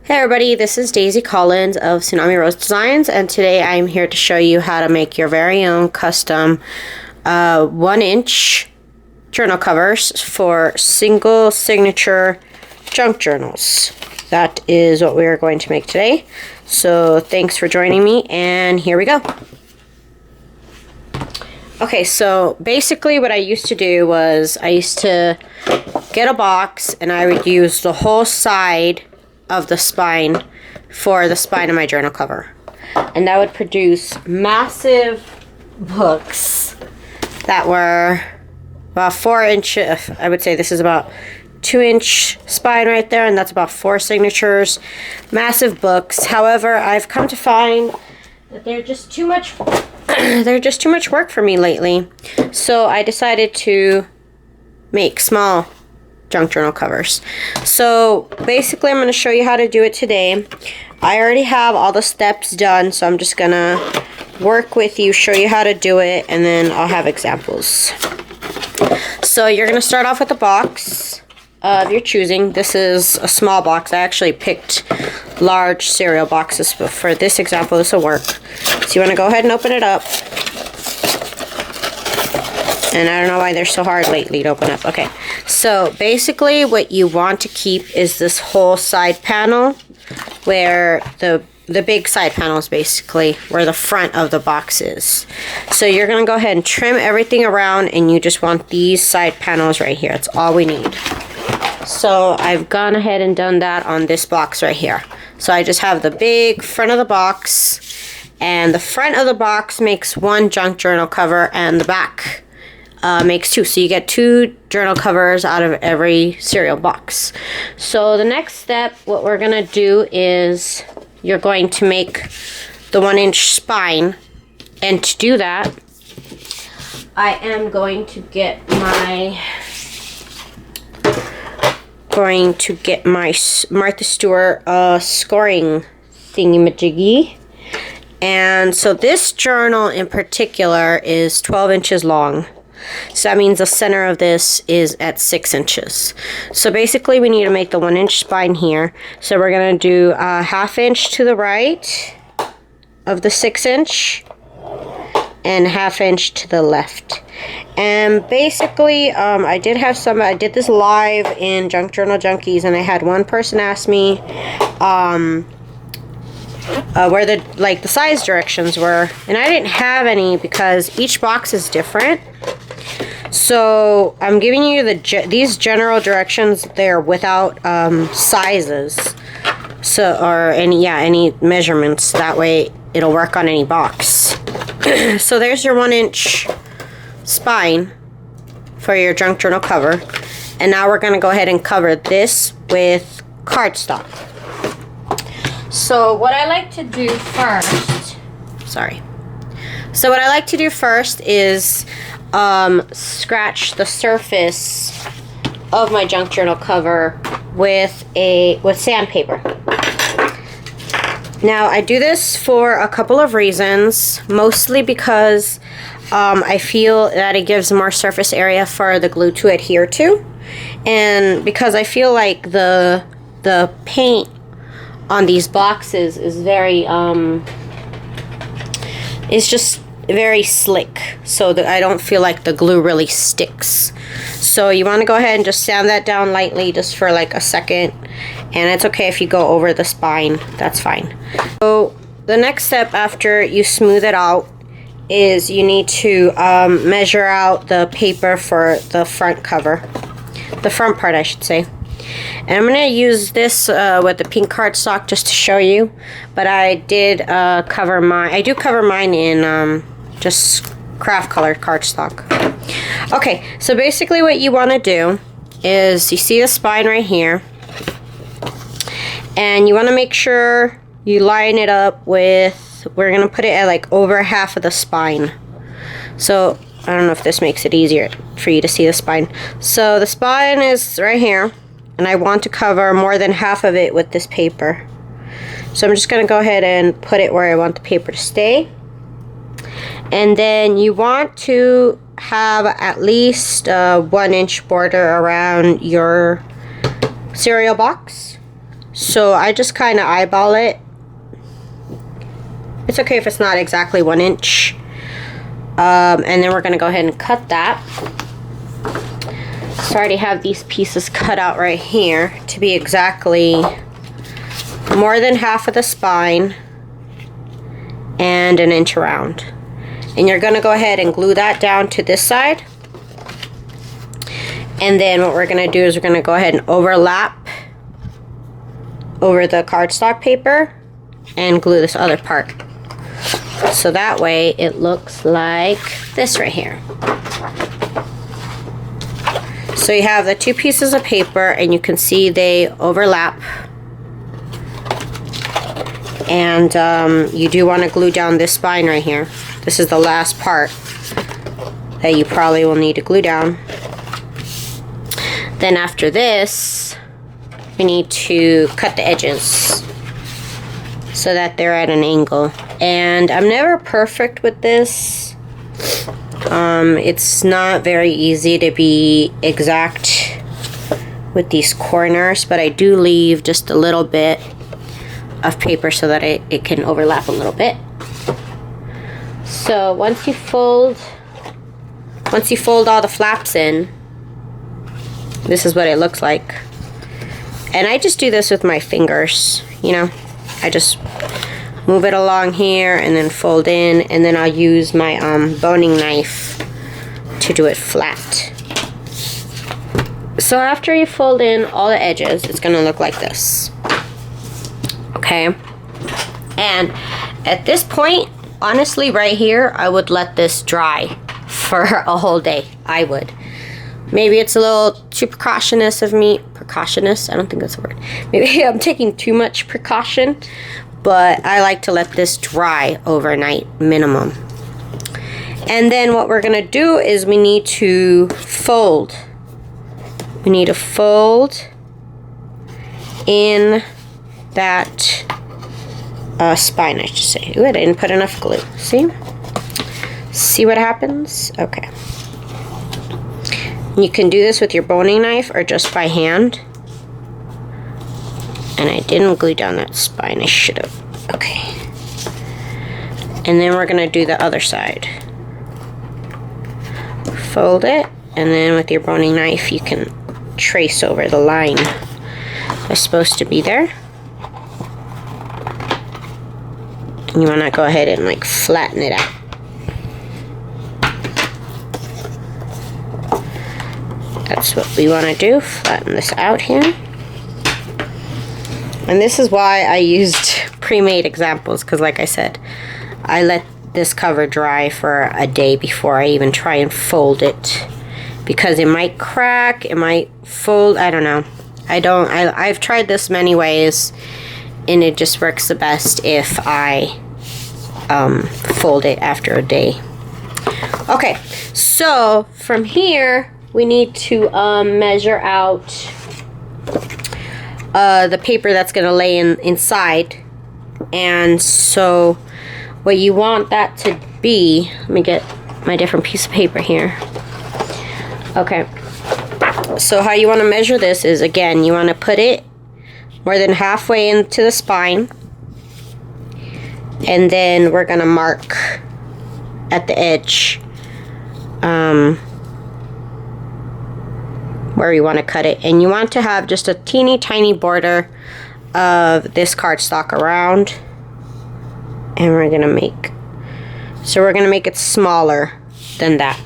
Hey everybody, this is Daisy Collins of TsunamiRose.net, and today I'm here to show you how to make your very own custom 1-inch journal covers for single signature junk journals. That is what we are going to make today. So thanks for joining me, and here we go. Okay, so basically what I used to do was I used to get a box and I would use the whole side of the spine for the spine of my journal cover. And that would produce massive books that were about 4 inches. I would say this is about 2-inch spine right there, and that's about 4 signatures. Massive books. However, I've come to find that they're just too much they're just too much work for me lately. So I decided to make small junk journal covers. So basically I'm going to show you how to do it today. I already have all the steps done, so I'm just going to work with you, show you how to do it, and then I'll have examples. So you're going to start off with a box of your choosing. This is a small box. I actually picked large cereal boxes, but for this example this will work. So you want to go ahead and open it up. And I don't know why they're so hard lately to open up. Okay, so basically what you want to keep is this whole side panel, where the big side panel is basically where the front of the box is. So you're going to go ahead and trim everything around, and you just want these side panels right here. That's all we need. So I've gone ahead and done that on this box right here. So I just have the big front of the box, and the front of the box makes one junk journal cover, and the back makes 2. So you get 2 journal covers out of every cereal box. So the next step, what we're going to do is you're going to make the 1-inch spine. And to do that, I am going to get my Martha Stewart scoring thingy-majiggy. And so this journal in particular is 12 inches long. So that means the center of this is at 6 inches. So basically we need to make the 1-inch spine here. So we're going to do a 1/2 inch to the right of the 6 inch and 1/2 inch to the left. And basically I did this live in Junk Journal Junkies, and I had one person ask me where the size directions were, and I didn't have any because each box is different. So I'm giving you these general directions there without sizes, or any measurements. That way it'll work on any box. So there's your 1-inch spine for your junk journal cover, and now we're going to go ahead and cover this with cardstock. So what I like to do first is scratch the surface of my junk journal cover with sandpaper. Now I do this for a couple of reasons, mostly because I feel that it gives more surface area for the glue to adhere to, and because I feel like the paint on these boxes is just very slick, so that I don't feel like the glue really sticks. So you want to go ahead and just sand that down lightly, just for like a second, and it's okay if you go over the spine, that's fine. So the next step after you smooth it out is you need to measure out the paper for the front cover, the front part I should say. And I'm going to use this with the pink cardstock just to show you, but I did cover mine in just craft colored cardstock. Okay, so basically what you want to do is, you see the spine right here, and you want to make sure you line it up with, we're going to put it at like over half of the spine. So I don't know if this makes it easier for you to see the spine. So the spine is right here, and I want to cover more than half of it with this paper. So I'm just going to go ahead and put it where I want the paper to stay. And then you want to have at least a 1-inch border around your cereal box. So I just kind of eyeball it. It's okay if it's not exactly 1 inch. And then we're going to go ahead and cut that. So I already have these pieces cut out right here to be exactly more than half of the spine and 1 inch around. And you're going to go ahead and glue that down to this side. And then what we're going to do is we're going to go ahead and overlap over the cardstock paper and glue this other part. So that way it looks like this right here. So you have the 2 pieces of paper and you can see they overlap. And you do want to glue down this spine right here. This is the last part that you probably will need to glue down. Then after this, we need to cut the edges so that they're at an angle. And I'm never perfect with this. It's not very easy to be exact with these corners, but I do leave just a little bit of paper so that it can overlap a little bit. So once you fold all the flaps in, this is what it looks like. And I just do this with my fingers, you know. I just move it along here and then fold in, and then I'll use my boning knife to do it flat. So after you fold in all the edges, it's gonna look like this. Okay? And at this point, honestly, right here, I would let this dry for a whole day. I would. Maybe it's a little too precautionist of me. Precautionist? I don't think that's a word. Maybe I'm taking too much precaution, but I like to let this dry overnight minimum. And then what we're going to do is we need to fold. We need to fold in that spine, I should say. Ooh, I didn't put enough glue. See? See what happens? Okay. You can do this with your boning knife or just by hand. And I didn't glue down that spine. I should have. Okay. And then we're going to do the other side. Fold it, and then with your boning knife you can trace over the line that's supposed to be there. And you want to go ahead and like flatten it out. That's what we want to do, flatten this out here. And this is why I used pre-made examples, because like I said, I let this cover dry for a day before I even try and fold it, because it might crack, it might fold, I don't know. I've tried this many ways, and it just works the best if I fold it after a day. Okay, so from here we need to measure out the paper that's going to lay inside. And so what you want that to be, let me get my different piece of paper here. Okay, so how you want to measure this is, again, you want to put it more than halfway into the spine, and then we're going to mark at the edge where you want to cut it. And you want to have just a teeny tiny border of this cardstock around, and we're going to make it smaller than that.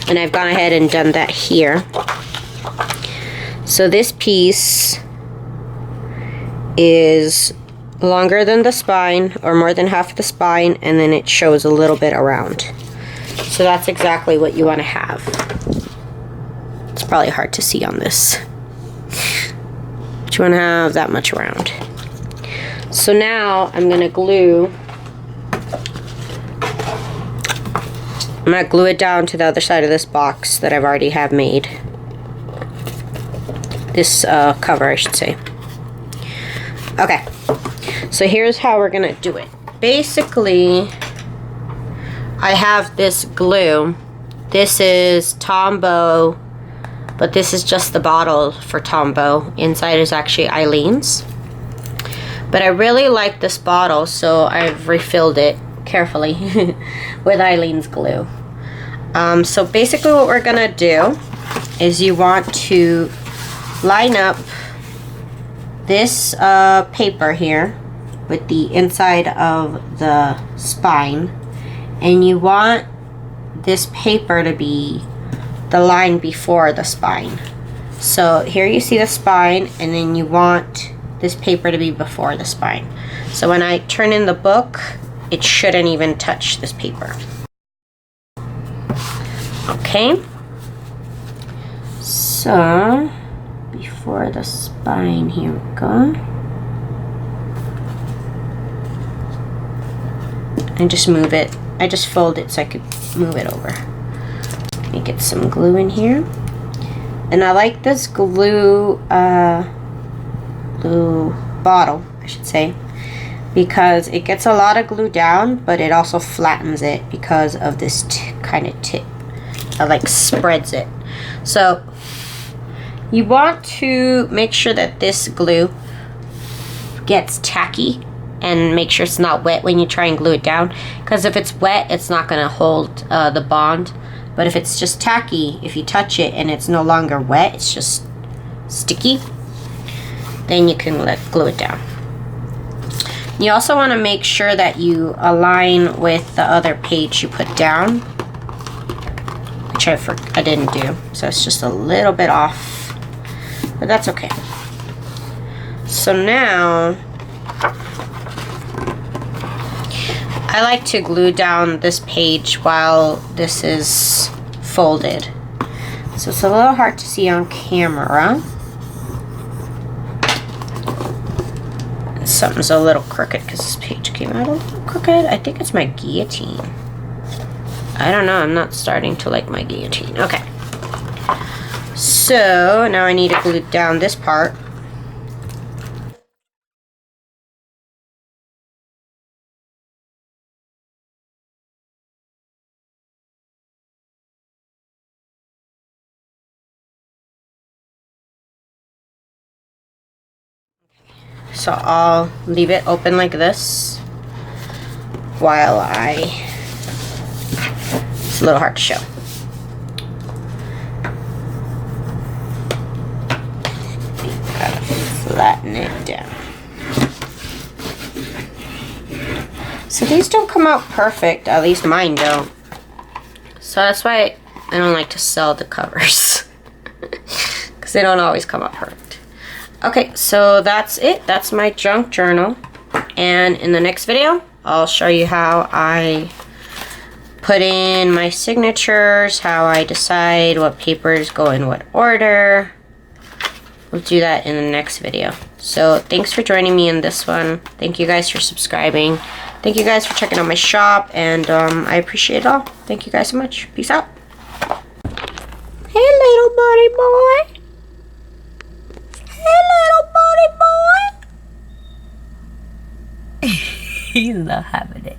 And I've gone ahead and done that here. So this piece is longer than the spine, or more than half the spine, and then it shows a little bit around. So that's exactly what you want to have. It's probably hard to see on this, but you want to have that much around. So now I'm going to glue it down to the other side of this box that I've already have made. This cover, I should say. Okay, so here's how we're going to do it. Basically, I have this glue. This is Tombow, but this is just the bottle for Tombow. Inside is actually Eileen's. But I really like this bottle, so I've refilled it carefully with Eileen's glue. So basically what we're gonna do is you want to line up this paper here with the inside of the spine, and you want this paper to be the line before the spine. So here you see the spine, and then you want this paper to be before the spine. So when I turn in the book, it shouldn't even touch this paper. Okay, so before the spine, here we go. And just move it. I just fold it so I could move it over. Let me get some glue in here. And I like this glue, glue bottle, I should say, because it gets a lot of glue down, but it also flattens it because of this kind of tip. It like spreads it. So you want to make sure that this glue gets tacky, and make sure it's not wet when you try and glue it down, because if it's wet, it's not going to hold the bond. But if it's just tacky, if you touch it and it's no longer wet, it's just sticky, then you can glue it down. You also want to make sure that you align with the other page you put down, which I didn't do, so it's just a little bit off, but that's okay. So now I like to glue down this page while this is folded. So it's a little hard to see on camera. And something's a little crooked because this page came out a little crooked. I think it's my guillotine. I don't know, I'm not starting to like my guillotine. Okay. So now I need to glue down this part. So I'll leave it open like this while it's a little hard to show. Gotta flatten it down. So these don't come out perfect, at least mine don't. So that's why I don't like to sell the covers, because they don't always come out perfect. Okay, so that's it. That's my junk journal. And in the next video, I'll show you how I put in my signatures, how I decide what papers go in what order. We'll do that in the next video. So thanks for joining me in this one. Thank you guys for subscribing. Thank you guys for checking out my shop, and I appreciate it all. Thank you guys so much. Peace out. Hey, little buddy boy. Hey, little buddy boy. He's not having it.